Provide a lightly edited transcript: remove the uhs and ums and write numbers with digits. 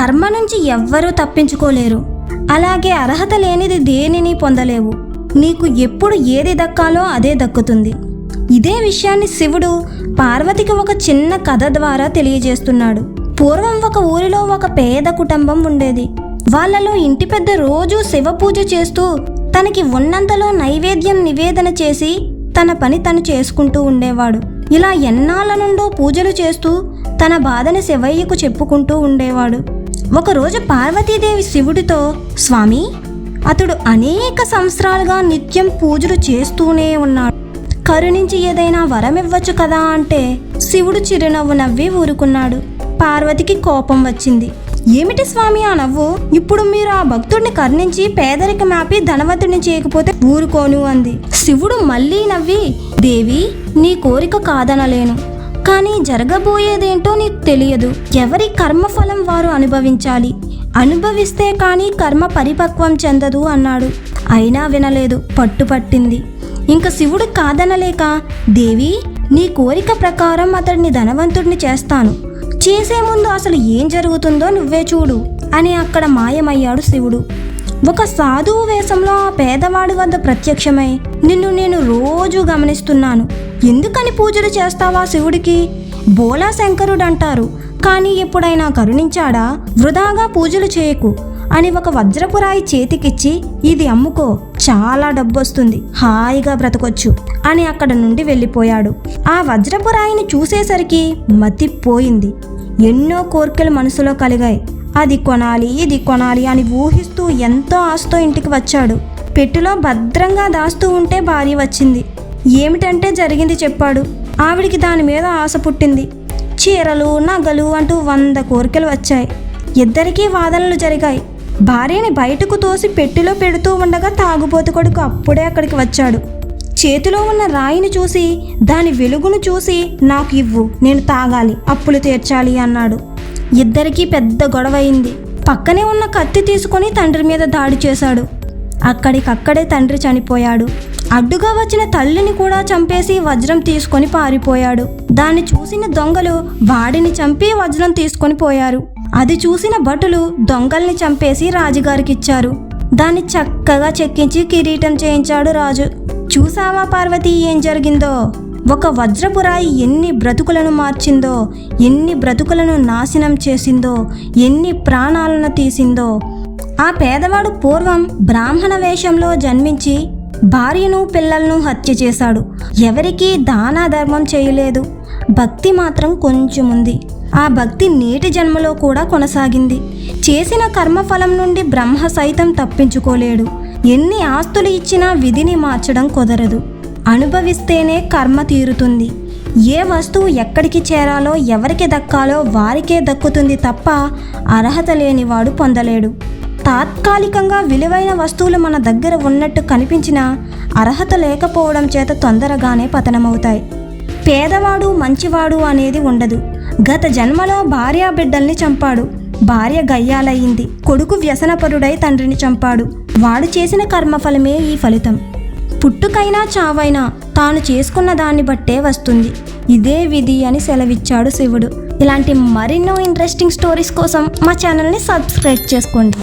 కర్మ నుంచి ఎవ్వరూ తప్పించుకోలేరు. అలాగే అర్హత లేనిది దేనిని పొందలేవు. నీకు ఎప్పుడు ఏది దక్కాలో అదే దక్కుతుంది. ఇదే విషయాన్ని శివుడు పార్వతికి ఒక చిన్న కథ ద్వారా తెలియజేస్తున్నాడు. పూర్వం ఒక ఊరిలో ఒక పేద కుటుంబం ఉండేది. వాళ్ళలో ఇంటి పెద్ద రోజు శివ పూజ చేస్తూ తనకి ఉన్నంతలో నైవేద్యం నివేదన చేసి తన పని తను చేసుకుంటూ ఉండేవాడు. ఇలా ఎన్నాళ్ళ నుండో పూజలు చేస్తూ తన బాధని శివయ్యకు చెప్పుకుంటూ ఉండేవాడు. ఒకరోజు పార్వతీదేవి శివుడితో, స్వామి, అతడు అనేక సంవత్సరాలుగా నిత్యం పూజలు చేస్తూనే ఉన్నాడు. కరుణించి ఏదైనా వరం ఇవ్వచ్చు కదా అంటే శివుడు చిరునవ్వు నవ్వి ఊరుకున్నాడు. పార్వతికి కోపం వచ్చింది. ఏమిటి స్వామి ఆ నవ్వు? ఇప్పుడు మీరు ఆ భక్తుడిని కరుణించి పేదరికం ఆపి ధనవంతుడిని చేయకపోతే ఊరుకోను అంది. శివుడు మళ్ళీ నవ్వి, దేవి, నీ కోరిక కాదనలేను, కానీ జరగబోయేదేంటో నీకు తెలియదు. ఎవరి కర్మఫలం వారు అనుభవించాలి. అనుభవిస్తే కానీ కర్మ పరిపక్వం చెందదు అన్నాడు. అయినా వినలేదు, పట్టుపట్టింది. ఇంక శివుడు కాదనలేక, దేవి, నీ కోరిక ప్రకారం అతడిని ధనవంతుడిని చేస్తాను. చేసే ముందు అసలు ఏం జరుగుతుందో నువ్వే చూడు అని అక్కడ మాయమయ్యాడు శివుడు. ఒక సాధువు వేషంలో ఆ పేదవాడి వద్ద ప్రత్యక్షమై, నిన్ను నేను రోజు గమనిస్తున్నాను. ఎందుకని పూజలు చేస్తావా శివుడికి? బోలా శంకరుడు అంటారు, కానీ ఎప్పుడైనా కరుణించాడా? వృధాగా పూజలు చేయకు అని ఒక వజ్రపురాయి చేతికిచ్చి, ఇది అమ్ముకో, చాలా డబ్బొస్తుంది, హాయిగా బ్రతకొచ్చు అని అక్కడ నుండి వెళ్ళిపోయాడు. ఆ వజ్రపురాయిని చూసేసరికి మతిపోయింది. ఎన్నో కోర్కెలు మనసులో కలిగాయి. అది కొనాలి, ఇది కొనాలి అని ఊహిస్తూ ఎంతో ఆశతో ఇంటికి వచ్చాడు. పెట్టెలో భద్రంగా దాస్తూ ఉంటే భార్య వచ్చింది. ఏమిటంటే జరిగింది చెప్పాడు. ఆవిడికి దాని మీద ఆశ పుట్టింది. చీరలు, నగలు అంటూ 100 కోరికలు వచ్చాయి. ఇద్దరికీ వాదనలు జరిగాయి. భార్యని బయటకు తోసి పెట్టెలో పెడుతూ ఉండగా తాగుబోతు కొడుకు అప్పుడే అక్కడికి వచ్చాడు. చేతిలో ఉన్న రాయిని చూసి, దాని వెలుగును చూసి, నాకు ఇవ్వు, నేను తాగాలి, అప్పులు తీర్చాలి అన్నాడు. ఇద్దరికీ పెద్ద గొడవ అయింది. పక్కనే ఉన్న కత్తి తీసుకొని తండ్రి మీద దాడి చేశాడు. అక్కడికక్కడే తండ్రి చనిపోయాడు. అడ్డుగా వచ్చిన తల్లిని కూడా చంపేసి వజ్రం తీసుకొని పారిపోయాడు. దాన్ని చూసిన దొంగలు వాడిని చంపి వజ్రం తీసుకొని పోయారు. అది చూసిన భటులు దొంగల్ని చంపేసి రాజుగారికి ఇచ్చారు. దాన్ని చక్కగా చెక్కించి కిరీటం చేయించాడు రాజు. చూసావా పార్వతి, ఏం జరిగిందో? ఒక వజ్రపురాయి ఎన్ని బ్రతుకులను మార్చిందో, ఎన్ని బ్రతుకులను నాశనం చేసిందో, ఎన్ని ప్రాణాలను తీసిందో. ఆ పేదవాడు పూర్వం బ్రాహ్మణ వేషంలో జన్మించి భార్యను పిల్లలను హత్య చేశాడు. ఎవరికీ దాన ధర్మం చేయలేదు. భక్తి మాత్రం కొంచెం ఉంది. ఆ భక్తి నేటి జన్మలో కూడా కొనసాగింది. చేసిన కర్మఫలం నుండి బ్రహ్మ సైతం తప్పించుకోలేడు. ఎన్ని ఆస్తులు ఇచ్చినా విధిని మార్చడం కుదరదు. అనుభవిస్తేనే కర్మ తీరుతుంది. ఏ వస్తువు ఎక్కడికి చేరాలో, ఎవరికి దక్కాలో వారికే దక్కుతుంది తప్ప అర్హత లేనివాడు పొందలేడు. తాత్కాలికంగా విలువైన వస్తువులు మన దగ్గర ఉన్నట్టు కనిపించినా అర్హత లేకపోవడం చేత తొందరగానే పతనమవుతాయి. పేదవాడు మంచివాడు అనేది ఉండదు. గత జన్మలో భార్యా బిడ్డల్ని చంపాడు. భార్య గయ్యాలయ్యింది. కొడుకు వ్యసనపరుడై తండ్రిని చంపాడు. వాడు చేసిన కర్మఫలమే ఈ ఫలితం. పుట్టుకైనా చావైనా తాను చేసుకున్న దాన్ని బట్టే వస్తుంది. ఇదే విధి అని సెలవిచ్చాడు శివుడు. ఇలాంటి మరెన్నో ఇంట్రెస్టింగ్ స్టోరీస్ కోసం మా ఛానల్ని సబ్స్క్రైబ్ చేసుకోండి.